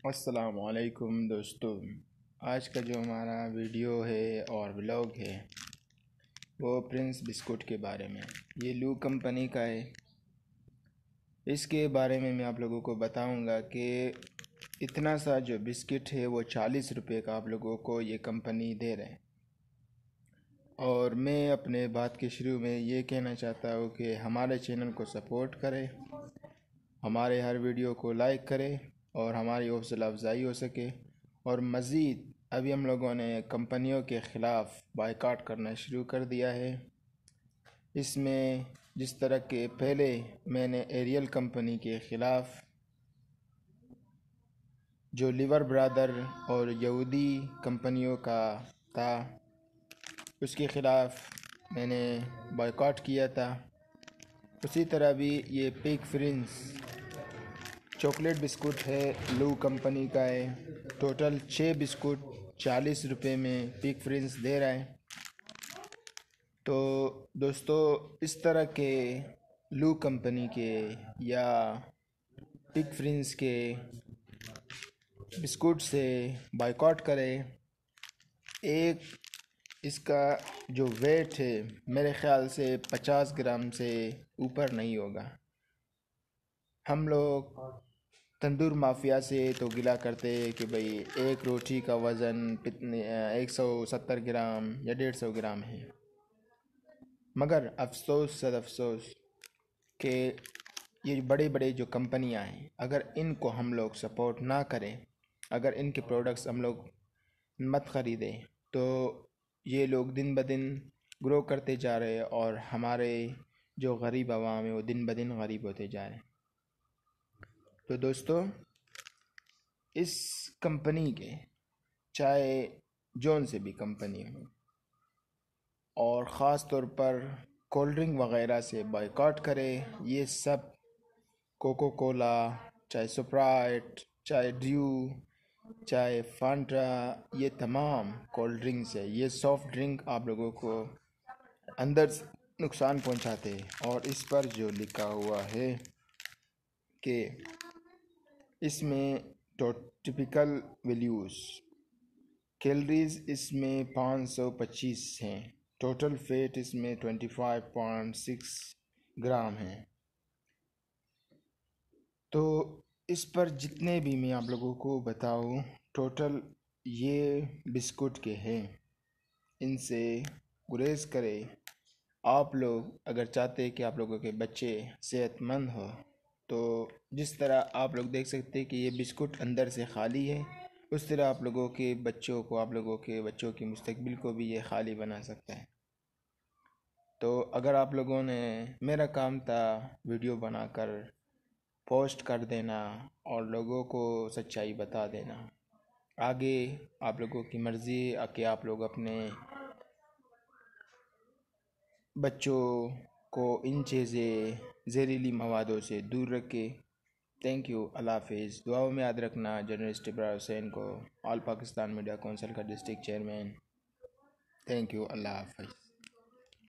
अस्सलामुअलैकुम दोस्तों। आज का जो हमारा वीडियो है और व्लॉग है वो प्रिंस बिस्कुट के बारे में। ये लू कंपनी का है। इसके बारे में मैं आप लोगों को बताऊंगा कि इतना सा जो बिस्किट है वो 40 रुपये का आप लोगों को ये कंपनी दे रहे हैं। और मैं अपने बात के शुरू में ये कहना चाहता हूँ कि हमारे चैनल को सपोर्ट करें, हमारे हर वीडियो को लाइक करें और हमारी हौसला अफजाई हो सके। और मज़ीद अभी हम लोगों ने कंपनियों के ख़िलाफ़ बायकॉट करना शुरू कर दिया है। इसमें जिस तरह के पहले मैंने एरियल कंपनी के ख़िलाफ़ जो लीवर ब्रादर और यहूदी कंपनियों का था उसके ख़िलाफ़ मैंने बायकॉट किया था, उसी तरह भी ये पिग फ्रिंस चॉकलेट बिस्कुट है, लू कंपनी का है। टोटल 6 बिस्कुट 40 रुपये में पिग फ्रिंस दे रहा है। तो दोस्तों, इस तरह के लू कंपनी के या पिग फ्रिंस के बिस्कुट से बायकॉट करें। एक इसका जो वेट है मेरे ख़्याल से 50 ग्राम से ऊपर नहीं होगा। हम लोग तंदूर माफिया से तो गिला करते हैं कि भाई एक रोटी का वज़न 170 ग्राम या 150 ग्राम है, मगर अफसोस सद अफसोस कि ये बड़े बड़े जो कंपनियां हैं, अगर इनको हम लोग सपोर्ट ना करें, अगर इनके प्रोडक्ट्स हम लोग मत ख़रीदें, तो ये लोग दिन ब दिन ग्रो करते जा रहे हैं और हमारे जो गरीब आवाम है वो दिन ब दिन गरीब होते जा रहे हैं। तो दोस्तों, इस कंपनी के चाहे जौन से भी कंपनी हो और ख़ास तौर पर कोल्ड ड्रिंक वगैरह से बायकॉट करें। ये सब कोको कोला, चाहे स्प्राइट, चाहे ड्यू, चाहे फांटा, ये तमाम कोल्ड ड्रिंक्स है। ये सॉफ्ट ड्रिंक आप लोगों को अंदर से नुकसान पहुंचाते हैं। और इस पर जो लिखा हुआ है कि इसमें तो टिपिकल वैल्यूज़ कैलोरीज इसमें 525 हैं, टोटल फेट इसमें 25.6 ग्राम है। तो इस पर जितने भी मैं आप लोगों को बताऊं, टोटल ये बिस्कुट के हैं, इनसे गुरेज करें। आप लोग अगर चाहते हैं कि आप लोगों के बच्चे सेहतमंद हो, तो जिस तरह आप लोग देख सकते हैं कि ये बिस्कुट अंदर से खाली है, उस तरह आप लोगों के बच्चों को, आप लोगों के बच्चों की मुस्तकबिल को भी ये खाली बना सकता है। तो अगर आप लोगों ने, मेरा काम था वीडियो बनाकर पोस्ट कर देना और लोगों को सच्चाई बता देना। आगे आप लोगों की मर्ज़ी है कि आप लोग अपने बच्चों को इन चीज़ें जहरीली मवादों से दूर रखें। Thank you. अल्लाह हाफिज़। दुआओं में याद रखना जर्नलिस्ट इब्राहिम हुसैन को, ऑल पाकिस्तान मीडिया काउंसिल का district chairman. Thank you. Allah हाफिज़।